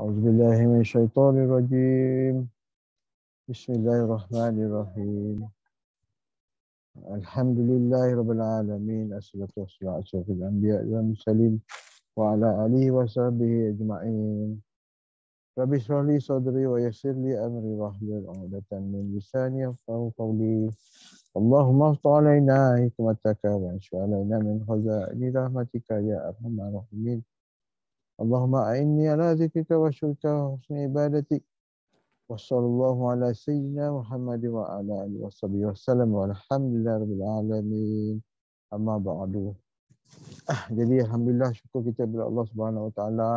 A'udzubillahi minasyaitonirrajim. Bismillahirrahmanirrahim. Alhamdulillahirabbil alamin. Assalatu wassalamu ala asyrofil anbiya'i wal mursalin wa ala alihi wa sahbihi ajma'in. Rabbi shrah li sadri wa yassir li amri wahlul 'uqdatam min lisani yafqahu qawli. Allahumma iftah 'alaina hikmataka wa anshur 'alaina min khaza'ini rahmatika ya arhamar rahimin. Allahumma a'inni ala dzikrika wa syukrika wa husni ibadatik. Wassallallahu ala sayyidina Muhammad wa ala alihi wasallam walhamdulillahirabbil alamin. Amma ba'du. Jadi alhamdulillah, syukur kita kepada Allah Subhanahu wa taala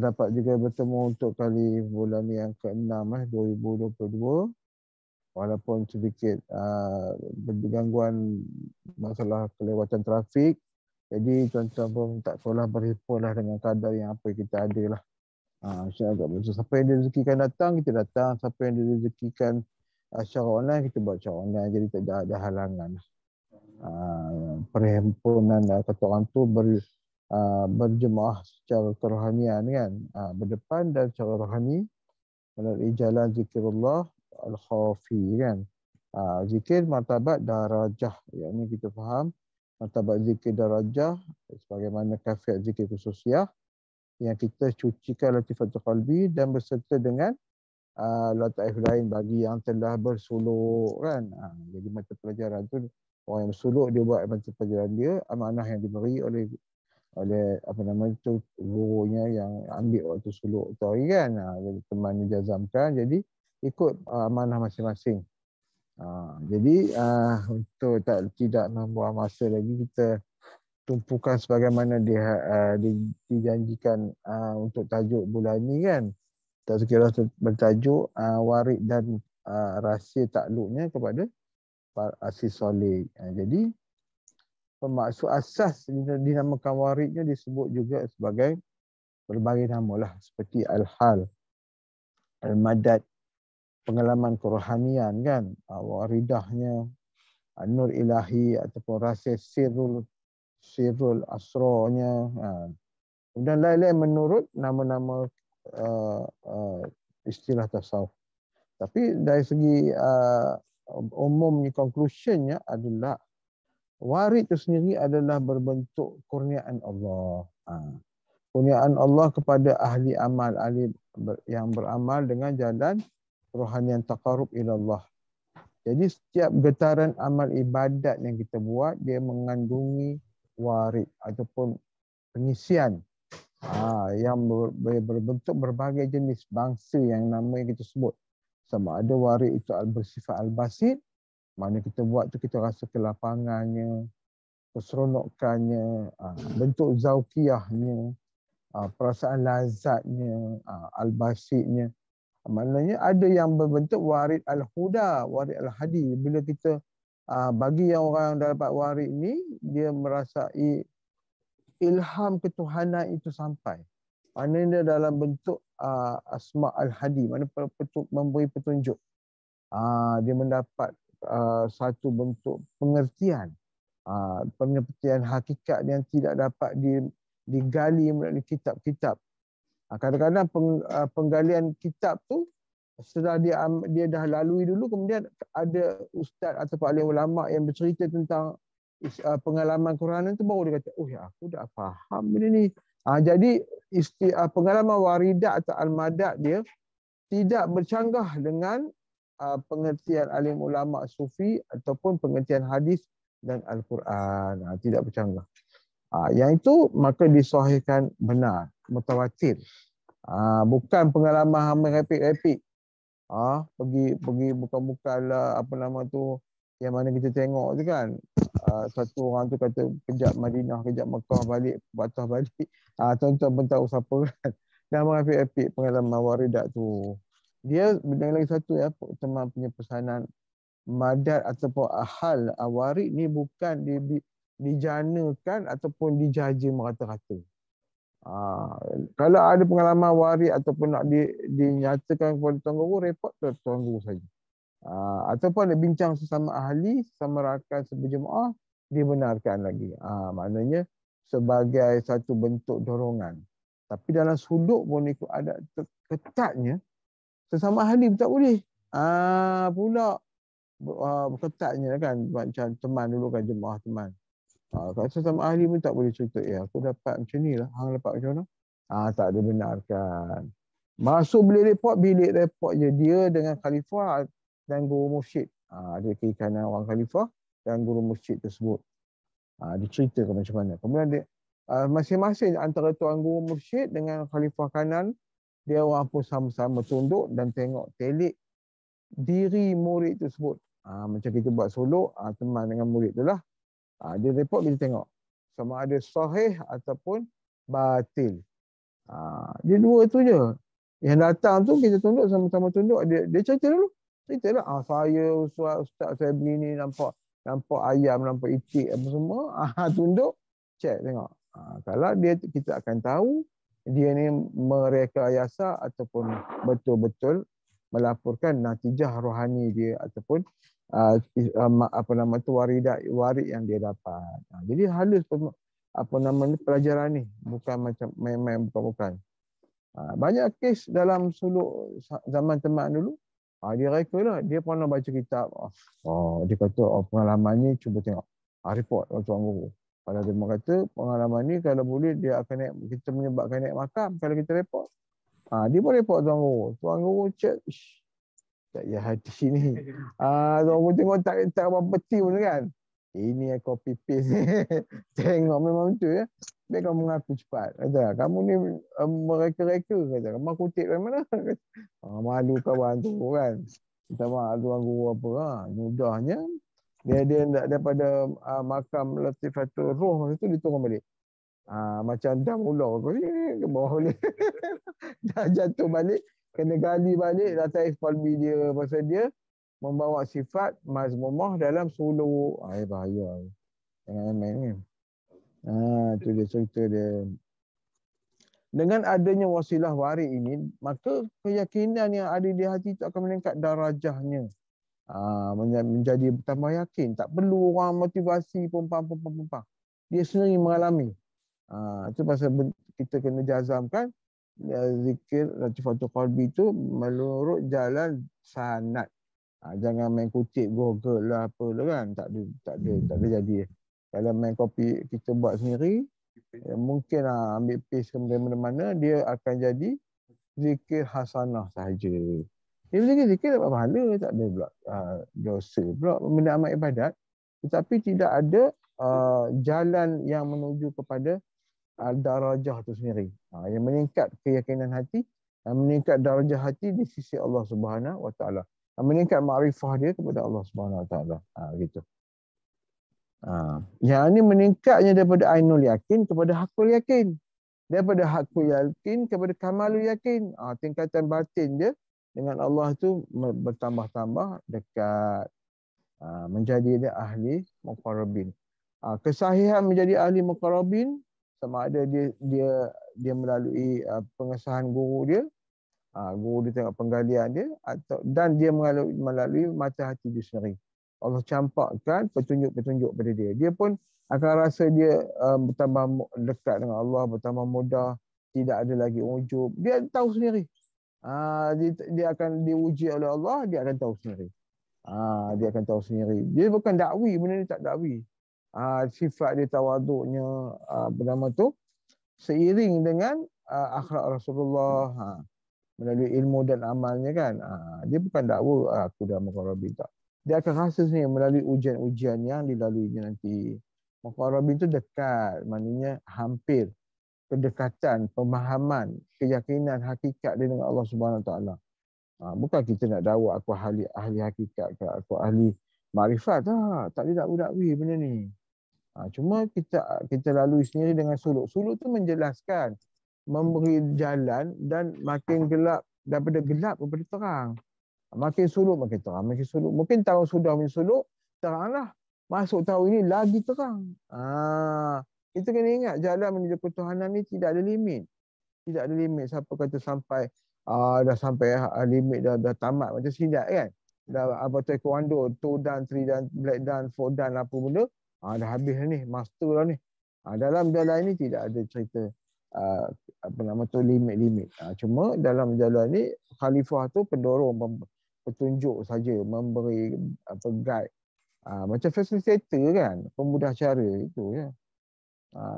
dapat juga bertemu untuk kali bulan yang ke-6 2022. Walaupun sedikit bergangguan masalah kelewatan trafik. Jadi tuan-tuan pun tak perlulah berhimpunlah dengan kadar yang apa kita ada lah. Siapa yang direzekikan datang, kita datang. Siapa yang direzekikan secara online, kita buat secara online. Jadi tak ada halangan. Perhimpunan kata orang tu berjemaah secara kerohanian kan. Berdepan dan secara rohani melalui jalan zikrullah al-khafi kan. Zikir martabat darajah. Yang ini kita faham. Martabat zikir darajah sebagaimana kafiat zikir khususiyah yang kita cucikan latifatul qalbi dan berserta dengan lataif lain bagi yang telah bersuluk kan. Jadi mata pelajaran tu orang yang bersuluk dia buat mata pelajaran dia, amanah yang diberi oleh apa nama itu gurunya yang ambil waktu suluk tu kan. Jadi teman jazamkan, jadi ikut amanah masing-masing. Jadi untuk tidak membuang masa lagi, kita tumpukan sebagaimana dijanjikan untuk tajuk bulan ni kan. Tazkirah bertajuk warid dan rahsia takluknya kepada Asy Saleh. Jadi maksud asas dinamakan waridnya disebut juga sebagai berbagai nama lah, seperti al-hal, al-madad, pengalaman kerohanian kan, waridahnya, nur ilahi ataupun rahsia sirrul asrarnya. Dan lain-lain menurut nama-nama istilah tasawuf. Tapi dari segi umumnya, conclusionnya adalah warid itu sendiri adalah berbentuk kurniaan Allah. Kurniaan Allah kepada ahli amal, ahli yang beramal dengan jalan rohanian taqarrub ila Allah. Jadi setiap getaran amal ibadat yang kita buat, dia mengandungi warid ataupun pengisian yang berbentuk berbagai jenis bangsa yang nama yang kita sebut. Sama ada warid itu bersifat al-basit, mana kita buat tu kita rasa kelapangannya, keseronokannya, bentuk zauqiyahnya, perasaan lazatnya, al-basitnya. Maknanya ada yang berbentuk warid al-huda, warid al-hadi. Bila kita bagi yang orang yang dapat warid ni, dia merasai ilham ketuhanan itu sampai. Maknanya dalam bentuk asma al-hadi, mana memberi petunjuk. Dia mendapat satu bentuk pengertian. Pengertian hakikat yang tidak dapat digali melalui kitab-kitab. Kadang-kadang penggalian kitab tu setelah dia dah lalui dulu, kemudian ada ustaz atau ahli ulama yang bercerita tentang pengalaman Quran tu, baru dia kata, oh ya, aku dah faham benda ni. Jadi pengalaman waridah atau al-madad dia tidak bercanggah dengan pengertian alim ulama sufi ataupun pengertian hadis dan Al-Quran. Tidak bercanggah. Yang itu maka disahihkan benar, mutawatir. Bukan pengalaman hamba repik-repik. Pergi bukan-bukan lah apa nama tu yang mana kita tengok tu kan. Satu orang tu kata kejap Madinah, kejap Mekah, balik Batas balik. Tuan-tuan pun tahu siapa kan. Dan repik-repik pengalaman waridat tu. Dia dengan lagi satu ya, teman punya pesanan madad ataupun ahal warid ni bukan dijanakan ataupun dijaja merata-rata. Kalau ada pengalaman warid ataupun nak dinyatakan kepada tuan guru, repot tuan guru saja. Ataupun ada bincang sesama ahli, sesama rakan seberjemaah, dibenarkan lagi. Maknanya sebagai satu bentuk dorongan. Tapi dalam suluk pun ikut adat ketatnya, sesama ahli pun tak boleh. Pula ketatnya kan, macam teman dulu kan, jemaah teman. Kalau sesama ahli pun tak boleh cerita, aku dapat macam ni lah, hang dapat macam mana? Tak dibenarkan. Masuk bilik report je dia dengan khalifah dan guru mursyid. Ada kiri kanan orang khalifah dan guru mursyid tersebut. Diceritakan macam mana. Kemudian dia, masing-masing antara tuan guru mursyid dengan khalifah kanan, dia orang pun sama-sama tunduk dan tengok telik diri murid tersebut. Macam kita buat suluk, teman dengan murid tu lah. Dia report, kita tengok sama ada sahih ataupun batil. Dia dua tu je. Yang datang tu kita tunduk, sama-sama tunduk. Dia cerita dulu. Cerita lah. Saya ustaz saya begini, nampak ayam, nampak itik apa semua. Tunduk, check tengok. Kalau kita akan tahu dia ni merekayasa ataupun betul-betul melaporkan natijah rohani dia ataupun warid yang dia dapat. Jadi halus pelajaran ni, bukan macam main-main bukan. Banyak kes dalam suluk zaman teman dulu. Dia reka lah. Dia pernah baca kitab. Dia kata, pengalaman ni cuba tengok. Report tuan guru. Kalau dia kata, pengalaman ni kalau boleh dia akan naik, kita menyebabkan naik makam kalau kita report. Dia pun report tuan guru. Tuan guru cek, tak ya hati ni. Tuan guru tengok tak apa peti pun kan. Ini copy paste ni. Tengok memang betul ya. Biar kamu mengaku cepat. Kata, kamu ni mereka-reka. Kata, kamu kutip dari mana? Malu kawan tu kan. Minta maaf tuan guru apa. Mudahnya. Dia daripada makam Latifatul Roh masa tu dia turun balik. Macam dah mula. Ke bawah balik. Dah jatuh balik. Kena gali balik. Datang eksplbi dia. Pasal dia membawa sifat mazmumah dalam suluk. Bahaya. Jangan main ni. Itu dia cerita dia. Dengan adanya wasilah warid ini, maka keyakinan yang ada di hati itu akan meningkat darajahnya. Menjadi bertambah yakin. Tak perlu orang motivasi pumpang. Dia sendiri mengalami. Itu pasal kita kena jazamkan zikir Latifatul Qalbi itu menurut jalan sanad. Jangan main kutip Google lah apalah kan. Tak ada jadi. Kalau main kopi kita buat sendiri, mungkin ambil paste ke mana-mana, dia akan jadi zikir hasanah sahaja. Dia zikir dapat pahala, tak ada pula dosa pula, benda amal ibadat. Tetapi tidak ada jalan yang menuju kepada darajah itu sendiri. Yang meningkat keyakinan hati, meningkat darajah hati di sisi Allah Subhanahu Wa Taala. Meningkat makrifah dia kepada Allah Subhanahu Wa Taala. Gitu. Yang ini meningkatnya daripada ainul yakin kepada hakul yakin. Daripada hakul yakin kepada kamalul yakin. Tingkatan batin dia dengan Allah tu bertambah-tambah dekat. Menjadi dia ahli muqarrabin. Kesahihan menjadi ahli muqarrabin sama ada dia melalui pengesahan guru dia. Guru dia tengok penggalian dia dan dia melalui mata hati dia sendiri. Allah campakkan petunjuk-petunjuk pada dia. Dia pun akan rasa dia bertambah dekat dengan Allah, bertambah mudah, tidak ada lagi ujub. Dia tahu sendiri. Dia akan diuji oleh Allah, dia akan tahu sendiri. Dia akan tahu sendiri. Dia bukan dakwi, benda ni tak dakwi. Sifat dia tawaduknya, bernama tu, seiring dengan akhlak Rasulullah, melalui ilmu dan amalnya kan. Dia bukan dakwa, aku dah muqarrabin, tak. Dia akan rasa sendiri melalui ujian-ujian yang dilaluinya nanti. Muqarrabin itu dekat, maknanya hampir. Kedekatan, pemahaman, keyakinan hakikat dia dengan Allah Subhanahu Wa Taala. Bukan kita nak dakwa aku ahli hakikat ke, aku ahli makrifat. Tak ada dakwi benda ni. Cuma kita lalui sendiri dengan suluk. Suluk tu menjelaskan, memberi jalan dan makin gelap, daripada gelap kepada terang. Makin suluk makin terang, makin suluk. Mungkin tahun sudah suluk, teranglah. Masuk tahun ini lagi terang. Kita kena ingat jalan menuju ketuhanan ni tidak ada limit. Tidak ada limit. Siapa kata sampai dah sampai limit dah tamat macam sidat kan. Dah apa taekwondo, 2 dan 3 dan black dan 4 dan apa benda. Dah habis dah ni, master lah ni. Dalam jalan ini tidak ada cerita apa nama tu, limit-limit. Cuma dalam jalan ni khalifah tu pendorong, petunjuk saja, memberi apa guide. Macam facilitator kan, pemudah cara itu ya.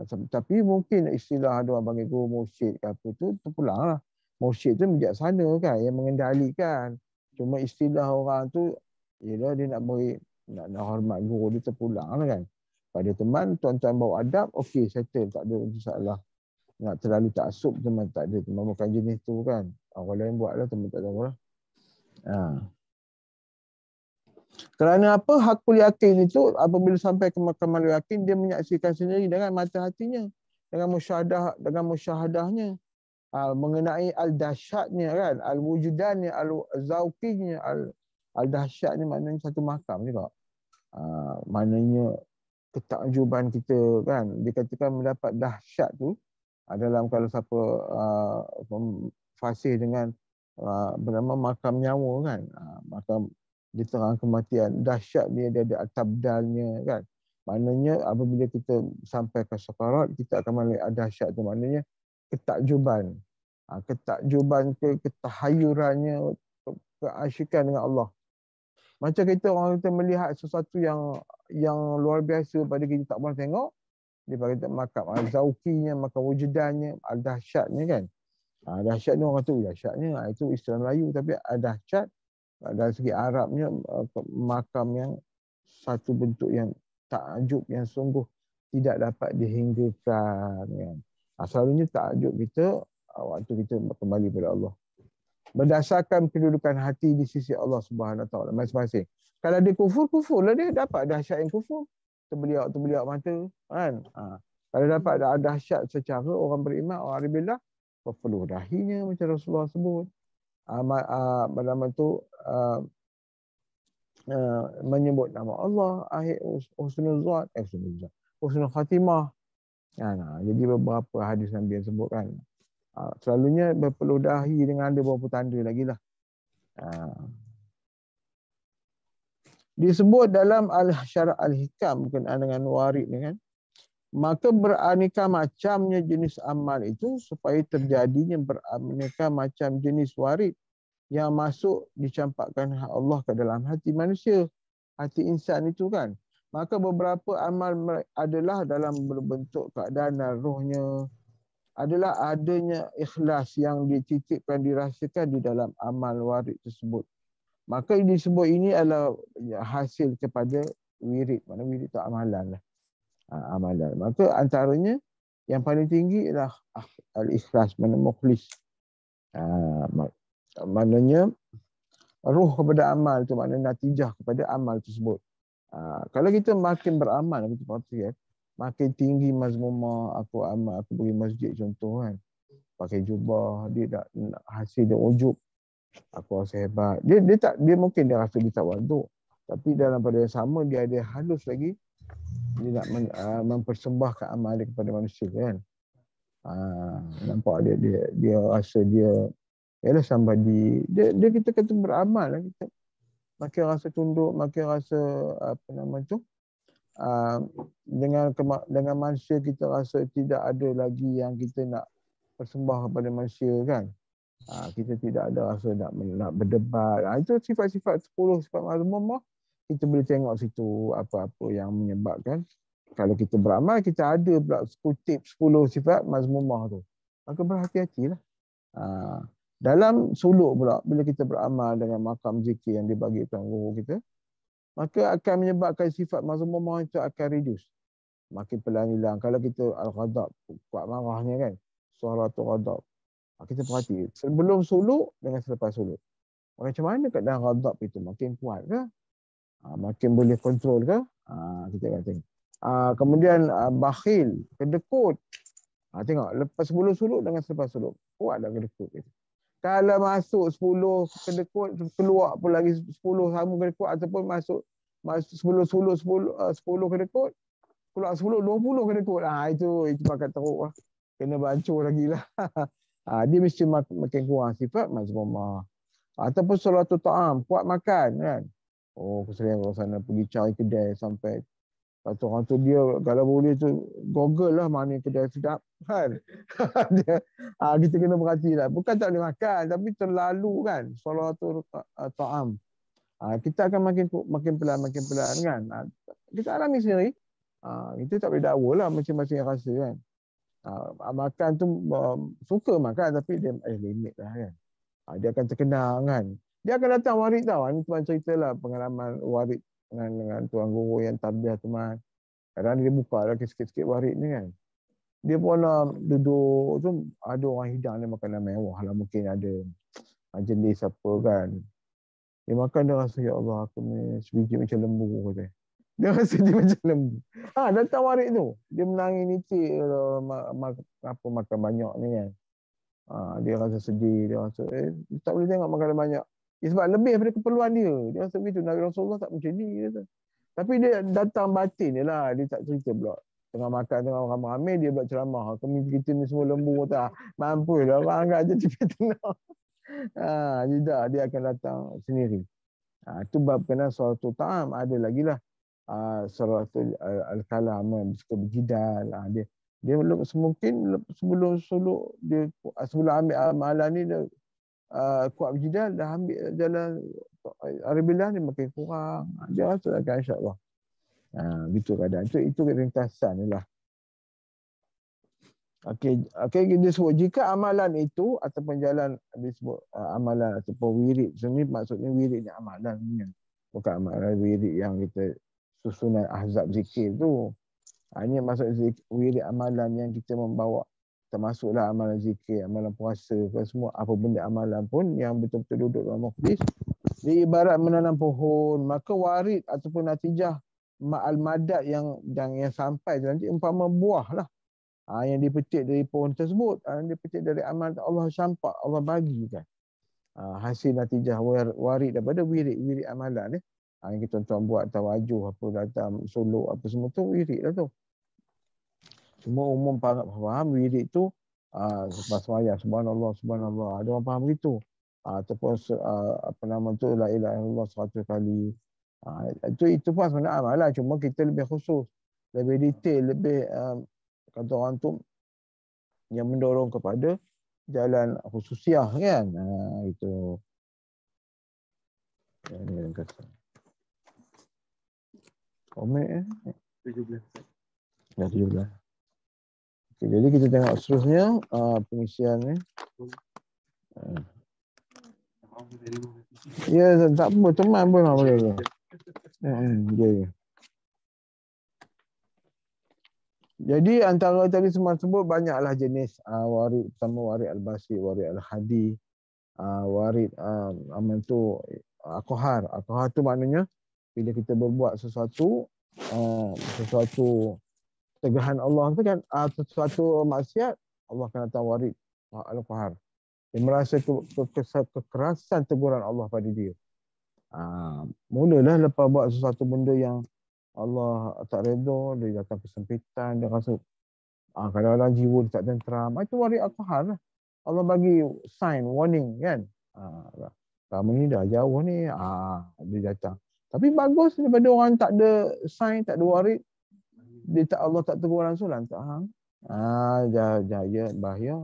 Tapi mungkin istilah ada orang panggil guru mursyid ke apa tu terpulang lah. Mursyid tu bijaksana kan, yang mengendalikan. Cuma istilah orang tu, ialah dia nak beri, nak hormat guru dia, terpulang lah kan. Pada teman, tuan-tuan bawa adab, okey, settle, tak ada masalah. Nak terlalu taksub teman, tak ada. Teman bukan jenis tu kan. Orang lain buat lah, teman tak tahu lah. Kerana apa? Hakul yakin itu apabila sampai ke maqamal yakin, dia menyaksikan sendiri dengan mata hatinya, dengan musyahadahnya, mengenai al-dahsyatnya kan, al-wujudannya, al-zauqinya, al-dahsyatnya, maknanya satu makam juga. Maknanya ketakjuban kita kan, dikatakan mendapat dahsyat tu dalam, kalau siapa fasih dengan bernama makam nyawa kan, makam di tengah kematian, dahsyat dia ada tabdalnya kan. Maknanya apabila kita sampai ke sakarat, kita akan melihat dahsyat tu, maknanya ketakjuban. Ketakjuban, ketahayurannya, keasyikan dengan Allah. Macam orang kita melihat sesuatu yang luar biasa pada kita tak pernah tengok, dia kata makam al-zauqinya, makam wujudannya, al-dahsyatnya kan. Dahsyat ni orang tu dahsyatnya, itu istilah Melayu, tapi dahsyat dari segi Arabnya makam yang satu bentuk yang takjub, yang sungguh tidak dapat dihinggakan kan. Selalunya takjub kita waktu kita kembali kepada Allah, berdasarkan kedudukan hati di sisi Allah Subhanahu Wa Taala masing-masing. Kalau dia kufur lah, dia dapat dahsyat yang kufur, terbeliak mata kan. Kalau dapat dahsyat secara orang beriman, orang aribillah, berpeluh dahinya macam Rasulullah sebut. Bagaimana tu menyebut nama Allah, akhir husnul zat, husnul khatimah. Jadi beberapa hadis Nabi yang sebutkan. Selalunya berpeluh dahi dengan ada beberapa tanda lagi lah. Disebut dalam Al-Syara' Al-Hikam berkenaan dengan warid ni kan. Maka beraneka macamnya jenis amal itu supaya terjadinya beraneka macam jenis warid yang masuk dicampakkan Allah ke dalam hati manusia, hati insan itu kan. Maka beberapa amal adalah dalam berbentuk keadaan rohnya, adalah adanya ikhlas yang dititipkan, dirasakan di dalam amal warid tersebut. Maka disebut ini adalah hasil kepada wirid. Mana wirid itu amalan lah. Amalan. Maka antaranya yang paling tinggi ialah al-ikhlas, mana mukhlis. Maknanya ruh kepada amal tu, maknanya natijah kepada amal tersebut. Kalau kita makin beramal, kita perhatikan, makin tinggi mazmumah, aku amal, aku pergi masjid contoh kan, pakai jubah, dia tak hasil dia ujub, aku rasa hebat. Dia mungkin dia rasa dia tak waduk, tapi dalam pada yang sama dia ada halus lagi, dia nak mempersembahkan amal dia kepada manusia kan. Nampak dia rasa dia ialah somebody, dia kita kata beramal lah, kita makin rasa tunduk, makin rasa apa nama tu, dengan manusia kita rasa tidak ada lagi yang kita nak persembah kepada manusia kan. Kita tidak ada rasa nak berdebat. Itu sifat-sifat 10 sifat mazmumah, kita boleh tengok situ apa-apa yang menyebabkan. Kalau kita beramal, kita ada pula kutip 10 sifat mazmumah tu. Maka berhati-hatilah. Dalam suluk pula, bila kita beramal dengan makam zikir yang dibagi tuan guru kita, maka akan menyebabkan sifat mazmumah itu akan reduce. Makin perlahan hilang. Kalau kita al-ghadab, kuat marahnya kan, suaratul ghadab. Kita perhati, sebelum suluk dengan selepas suluk. Macam mana keadaan ghadab itu? Makin kuat ke? Makin boleh kontrol ke? Kita akan tengok. Kemudian bakhil, kedekut. Tengok, lepas sebelum suluk dengan selepas suluk. Kuat dah kedekut itu. Kalau masuk 10 kedekut, keluar pun lagi 10 sama kedekut, ataupun masuk sebelum suluk 10 kedekut, keluar 10, 20 kedekut. Itu pakat teruk lah. Kena bancur lagi lah. Dia mesti makin kurang sifat mazmumah. Ataupun salatul ta'am, kuat makan kan. Aku sering ke sana pergi cari kedai sampai Kata orang tu dia kalau boleh tu Google lah mana kedai sedap kan. Dia, kita kena berhati lah. Bukan tak boleh makan tapi terlalu kan. Salatul ta'am. Kita akan makin pelan kan. Kita alami sendiri. Kita tak boleh dakwa lah masing-masing rasa kan. Makan tu suka makan tapi dia limit lah kan. Dia akan terkenang kan. Dia akan datang warid tau. Ini tuan ceritalah pengalaman warid dengan tuan guru yang tarbiyah teman. Kadang dia buka lagi sikit-sikit warid ni kan. Dia pun duduk tu ada orang hidang dia makanan mewah lah. Mungkin ada jenis apa kan. Dia makan dia rasa ya Allah aku ni sebiji macam lembu kata. Dia rasa dia macam lembu. Datang warid tu. Dia menangis nitik apa makan banyak ni kan. Dia rasa sedih, dia rasa dia tak boleh tengok makanan banyak. Sebab lebih daripada keperluan dia. Dia rasa begitu. Nabi Rasulullah tak macam ni. Kata. Tapi dia datang batin je lah. Dia tak cerita pula. Tengah makan, tengah ramai-ramai, dia buat ceramah. Kami kita ni semua lembu. Tak mampu lah. Orang anggap je tipe tenang. Tidak, dia akan datang sendiri. Itu bab kena salatul ta'am. Ada lagi lah. Salatul al-kalam. Suka berjidal. Dia mungkin sebelum ambil amalan ni dia kuat berjidal, dah ambil jalan Arabilah ni makin kurang. Dia rasa akan insya-Allah. Gitu keadaan. Itu ringkasan lah. Okey, dia sebut jika amalan itu ataupun jalan disebut amalan ataupun wirid. Sebenarnya maksudnya wirid ni amalan ni. Bukan amalan wirid yang kita susunan ahzab zikir tu. Ini maksud wirid amalan yang kita membawa, termasuklah amalan zikir, amalan puasa, semua apa benda amalan pun yang betul-betul duduk dalam majlis. Dia ibarat menanam pohon, maka warid ataupun natijah ma'al madad yang sampai tu nanti umpama buah lah. Yang dipetik dari pohon tersebut, yang dipetik dari amal Allah campak, Allah bagi kan. Hasil natijah warid daripada wirid amalan ni. Yang kita tuan buat tawajuh apa datang suluk apa semua tu wirid lah tu. Semua umum faham wirid tu selepas sembahyang subhanallah. Ada orang faham begitu. Ataupun apa nama tu la ilaha illallah 100 kali. Itu pun sebenarnya amalan, cuma kita lebih khusus, lebih detail, lebih kata orang tu yang mendorong kepada jalan khususiah kan. Itu. Ini yang kata. Komen 17. Dah 17. Okay, jadi kita tengok seterusnya pengisian ni. Ya, tak apa, teman pun lah boleh. Ya. Jadi antara tadi semua sebut banyaklah jenis warid. Pertama warid al-basi, warid al-hadi, warid amal tu aqhar. Aqhar tu maknanya bila kita berbuat sesuatu tegahan Allah tu kan, sesuatu maksiat, Allah akan datang warid al-qahar. Dia merasa kekerasan teguran Allah pada dia. Mulalah lepas buat sesuatu benda yang Allah tak redha, dia datang kesempitan, dia rasa kadang-kadang jiwa dia tak tenteram. Itu warid al-qahar lah. Allah bagi sign, warning kan. Kamu ni dah jauh ni, dia datang. Tapi bagus daripada orang tak ada sign, tak ada warid. Allah tak tegur langsung lantak. Jaya, bahaya.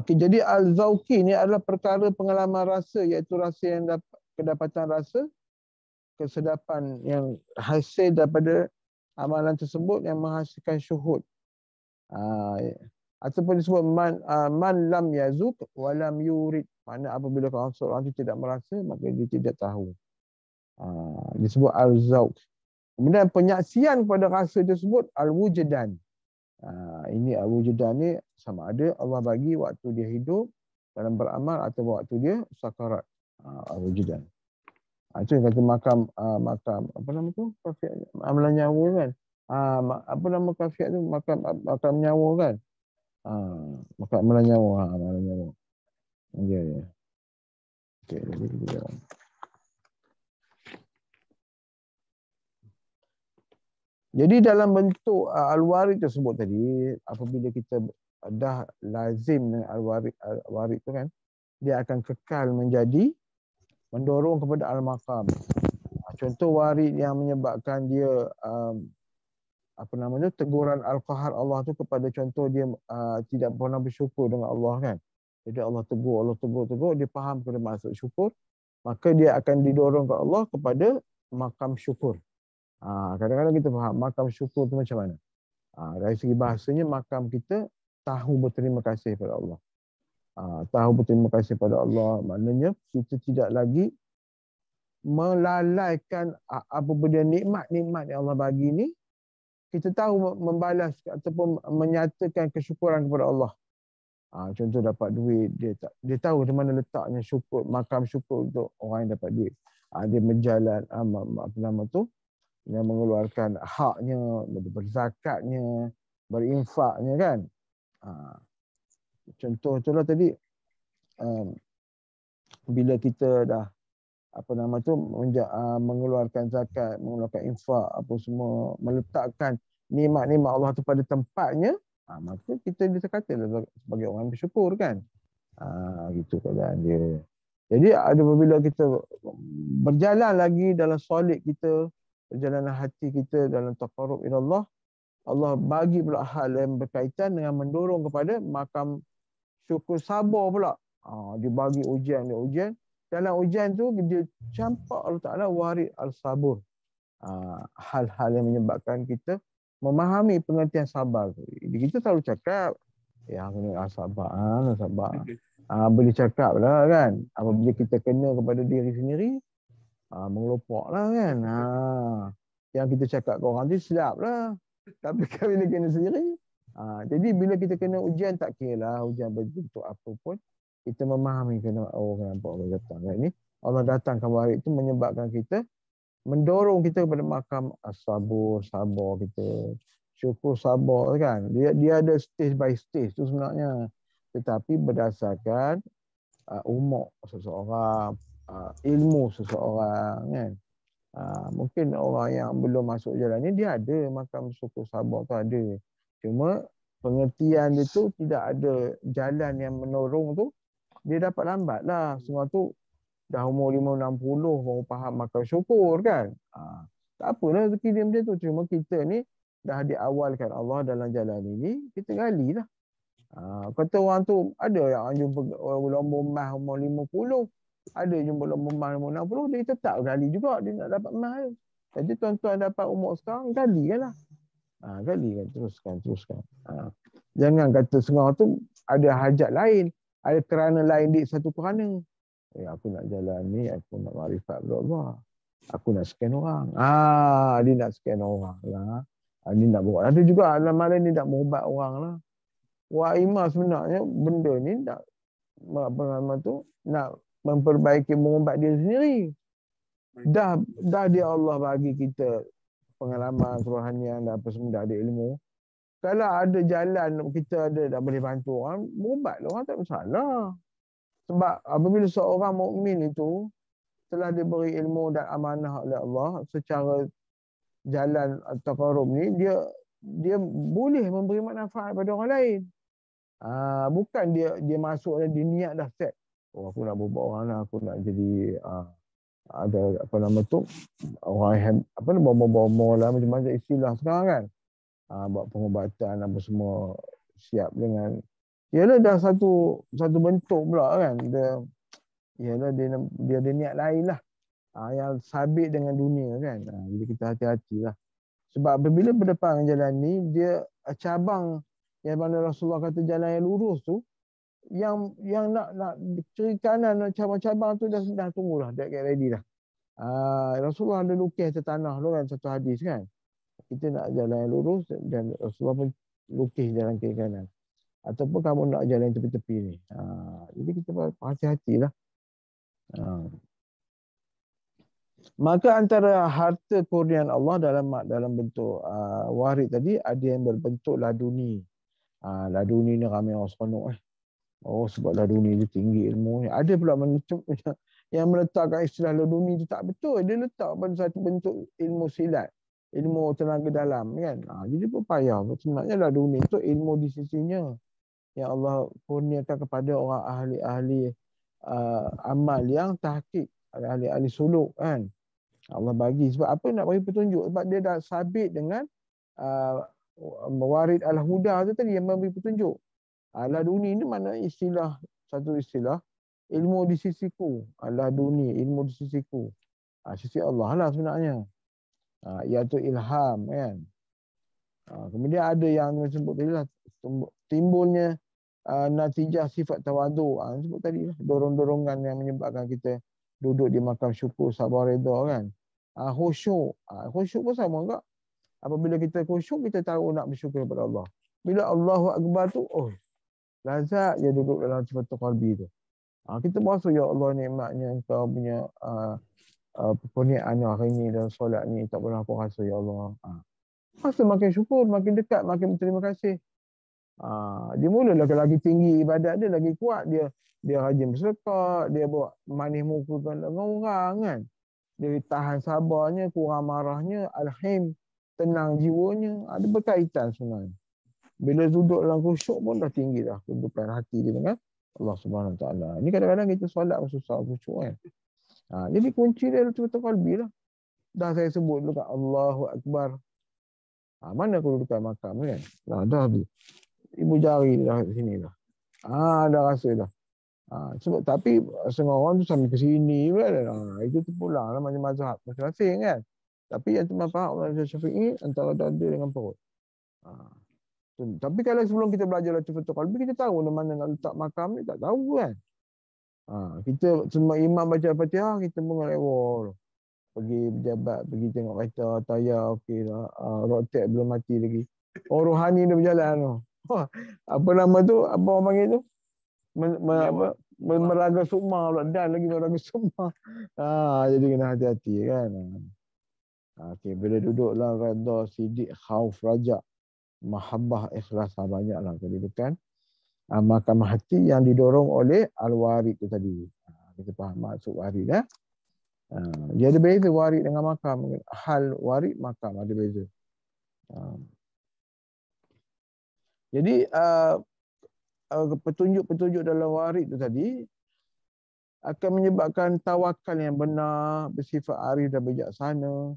Jadi al-zauqi ni adalah perkara pengalaman rasa, iaitu rasa yang kedapatan rasa, kesedapan yang hasil daripada amalan tersebut yang menghasilkan syuhud. Ataupun disebut man lam yazuk wa lam yurid. Maknanya apabila seorang itu tidak merasa, maka dia tidak tahu. Disebut al-zauq. Kemudian penyaksian kepada rasa tersebut al-wujdan. Ini al-wujdan ni sama ada Allah bagi waktu dia hidup dalam beramal atau waktu dia sakarat. Al-wujdan. Itu yang kata makam apa nama tu? Kafiat amalan nyawa kan. Apa nama kafiat tu? Makam nyawa kan. Makam amalan nyawa, amalan nyawa. Ya. Okey, jadi kita jadi dalam bentuk al-warid tersebut tadi, apabila kita dah lazim dengan al-warid tu kan, dia akan kekal menjadi mendorong kepada al-maqam. Contoh warid yang menyebabkan dia teguran Al-Qahar Allah tu kepada contoh dia tidak pernah bersyukur dengan Allah kan. Jadi Allah tegur, dia faham kena masuk syukur, maka dia akan didorong ke Allah kepada makam syukur. Kadang-kadang kita faham makam syukur tu macam mana. Dari segi bahasanya, makam kita tahu berterima kasih pada Allah. Tahu berterima kasih pada Allah, maknanya kita tidak lagi melalaikan apabila nikmat-nikmat yang Allah bagi ni, kita tahu membalas ataupun menyatakan kesyukuran kepada Allah. Contoh dapat duit, dia tahu di mana letaknya syukur, makam syukur untuk orang yang dapat duit. Dia berjalan yang mengeluarkan haknya, berzakatnya, berinfaknya kan. Contoh itulah tadi, bila kita dah mengeluarkan zakat, mengeluarkan infak, apa semua, meletakkan nikmat-nikmat Allah tu pada tempatnya, maka kita dikatakan sebagai orang bersyukur kan. Gitu keadaan dia. Jadi apabila kita berjalan lagi dalam solid kita, perjalanan hati kita dalam taqarrub ila Allah, Allah bagi pula hal yang berkaitan dengan mendorong kepada makam syukur sabar pula. Dia bagi ujian. Dalam ujian tu dia campak Allah Ta'ala warid al-sabur. Hal-hal yang menyebabkan kita memahami pengertian sabar tu. Kita selalu cakap, kena sabar. Boleh cakap lah kan. Apabila kita kena kepada diri sendiri, mengelopak lah kan. Yang kita cakap ke orang tu silap lah. Tapi bila kena sendiri. Jadi bila kita kena ujian, tak kira lah ujian berbentuk apa pun, kita memahami kenapa Allah datang. Ini Allah datangkan warid itu menyebabkan kita, mendorong kita kepada makam as-sabur, sabar kita. Syukur sabar kan. Dia ada stage by stage tu sebenarnya. Tetapi berdasarkan umur seseorang, ilmu seseorang kan. Mungkin orang yang belum masuk jalan ni, dia ada makam syukur sabar tu ada. Cuma pengertian dia tu tidak ada jalan yang menorong tu, dia dapat lambat lah. Semua tu dah umur 5-60 baru faham makam syukur kan. Tak apalah rezeki dia macam tu. Cuma kita ni dah diawalkan Allah dalam jalan ini, kita gali lah. Kata orang tu, ada yang jumpa lomba emas umur 50, ada jumpa lomba emas umur 60, dia tetap gali juga, dia nak dapat emas. Jadi tuan-tuan dapat umur sekarang, gali kan lah. Gali kan, teruskan. Jangan kata setengah tu ada hajat lain, ada kerana lain di satu kerana. Aku nak jalan ni, aku nak makrifat kepada Allah. Aku nak scan orang. Dia nak scan orang lah. Dia nak buat. Ada juga malam ni nak berubat orang lah. Wah, imam sebenarnya benda ni nak memperbaiki, mengubat diri sendiri. Dah dia Allah bagi kita pengalaman kerohanian dan apa semua, dah ada ilmu. Kalau ada jalan kita dah boleh bantu orang, berubatlah orang, tak masalah. Sebab apabila seorang mukmin itu telah diberi ilmu dan amanah oleh Allah secara jalan taqarrub ni, dia boleh memberi manfaat pada orang lain. Bukan dia masuk dan dia niat dah set. Aku nak berubat orang lah, aku nak jadi ada orang yang bawa lah, macam-macam istilah sekarang kan. Buat pengobatan apa semua, siap dengan, ialah dah satu bentuk pula kan. Dia ada niat lain lah, yang sabit dengan dunia kan. Jadi kita hati-hatilah. Sebab apabila berdepan dengan jalan ni, dia cabang yang mana Rasulullah kata jalan yang lurus tu, yang nak kiri kanan cabang-cabang tu dah tunggulah, dah get ready dah. Rasulullah ada lukis atas tanah tu kan, satu hadis kan. Kita nak jalan yang lurus dan Rasulullah pun lukis jalan kiri kanan. Ataupun kamu nak jalan tepi-tepi ni. Jadi kita hati-hatilah. Maka antara harta kurniaan Allah dalam bentuk warid tadi, ada yang berbentuk laduni. Laduni ni ramai orang seronok sebab laduni dia tinggi ilmu ni. Ada pula yang meletakkan istilah laduni tu tak betul. Dia letak pada satu bentuk ilmu silat, ilmu tenaga dalam kan. Jadi pun payah. Sebenarnya laduni tu ilmu di sisinya yang Allah kurniakan kepada orang ahli-ahli amal yang tahqiq, ahli-ahli suluk kan. Allah bagi. Sebab apa nak bagi petunjuk? Sebab dia dah sabit dengan uh, warid al-huda tu tadi yang memberi petunjuk. Laduni ni mana istilah, satu istilah ilmu di sisiku. Laduni, ilmu di sisiku. Sisi Allah lah sebenarnya. Iaitu ilham kan. Kemudian ada yang disebut tadi lah, timbulnya natijah sifat tawadu. Sebut tadi lah, dorong-dorongan yang menyebabkan kita duduk di makam syukur, sabar, redha kan. Khusyuk. Khusyuk pun sama enggak? Apabila kita khusyuk, kita tahu nak bersyukur kepada Allah. Bila Allahu Akbar tu, lazat je duduk dalam sifatul qalbi tu. Kita merasa, ya Allah, nikmatnya engkau punya perkurniaan hari ni dan solat ni tak pernah aku rasa, ya Allah. Rasa makin syukur, makin dekat, makin berterima kasih. Dia mulalah lagi tinggi ibadat dia, lagi kuat dia. Dia rajin bersedekah, dia buat manis muka dengan orang kan. Dia tahan sabarnya, kurang marahnya, alhim, tenang jiwanya. Ada berkaitan sebenarnya. Bila duduk dalam khusyuk pun dah tinggi dah kedudukan hati dia dengan Allah Subhanahu Wa Taala. Ini kadang-kadang kita solat susah khusyuk kan. Jadi kunci dia betul-betul qalbi lah. Dah saya sebut dulu kat Allahu Akbar. Mana kedudukan makam kan? Dah tu. Ibu jari dah kat sini dah. Dah rasa dah. Sebab tapi setengah orang tu sampai ke sini kan. Itu tu pulang lah macam mazhab masing-masing kan. Tapi yang teman faham Mazhab Syafi'i antara dada dengan perut. Tapi kalau sebelum kita belajar Latifatul Qalbi, kita tahu mana nak letak makam ni, tak tahu kan. Kita semua imam baca Fatihah, kita mengelewar. Pergi berjabat, pergi tengok kereta, tayar, okey lah. Rotek belum mati lagi. Rohani dia berjalan tu. Apa nama tu? Apa orang panggil tu? Meraga sukma pula. Dan lagi meraga sukma. Jadi kena hati-hati kan. Okey, bila duduk lah redha, sidik, khauf, rajak, mahabbah, ikhlas, banyaklah kedudukan makam hati yang didorong oleh al-warid tu tadi. Kita faham maksud warid dah. Dia ada beza warid dengan makam. Hal warid, makam ada beza. Jadi petunjuk-petunjuk dalam warid tu tadi akan menyebabkan tawakal yang benar, bersifat arif dan bijaksana,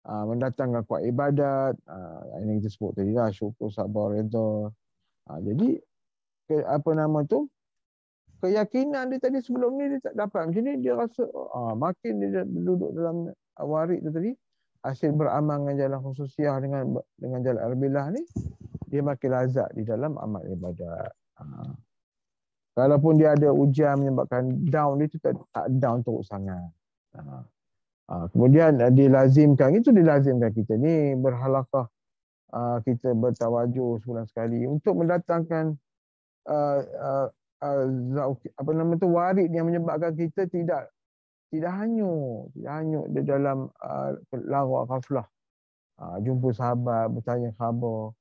mendatangkan kuat ibadat, yang kita sebut tadi lah, syukur, sabar, redha. Jadi apa nama tu, keyakinan dia tadi sebelum ni dia tak dapat macam ni, dia rasa makin dia duduk dalam warid tu tadi, hasil beramal dengan jalan khususiah dengan jalan albillah ni, dia makin lazat di dalam amal ibadat. Kalaupun dia ada ujian menyebabkan down, dia tu tak down teruk sangat. Kemudian dilazimkan kita ni berhalaqah, kita bertawajuh sebulan sekali untuk mendatangkan apa nama tu, warid yang menyebabkan kita tidak hanyut di dalam larak ghaflah. Jumpa sahabat, bertanya khabar,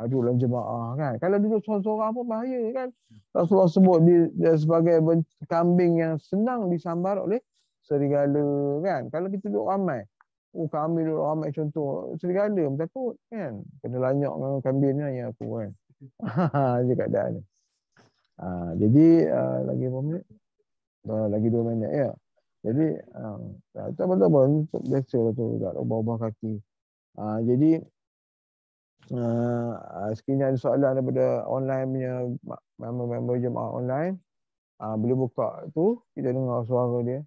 duduk dalam jemaah kan. Kalau duduk seorang-seorang pun bahaya kan. Rasulullah sebut dia sebagai kambing yang senang disambar oleh serigala kan. Kalau kita duduk ramai, kambing duduk ramai contoh, serigala takut kan. Kena lanyak dengan kambing ni yang aku kan. Dia keadaan ni. Jadi lagi berapa minit? Lagi 2 minit ya. Jadi tak apa-apa untuk biasa tu tak ubah-ubah kaki. Jadi sekiranya ada soalan daripada online punya member jemaah online, boleh buka tu, kita dengar suara dia.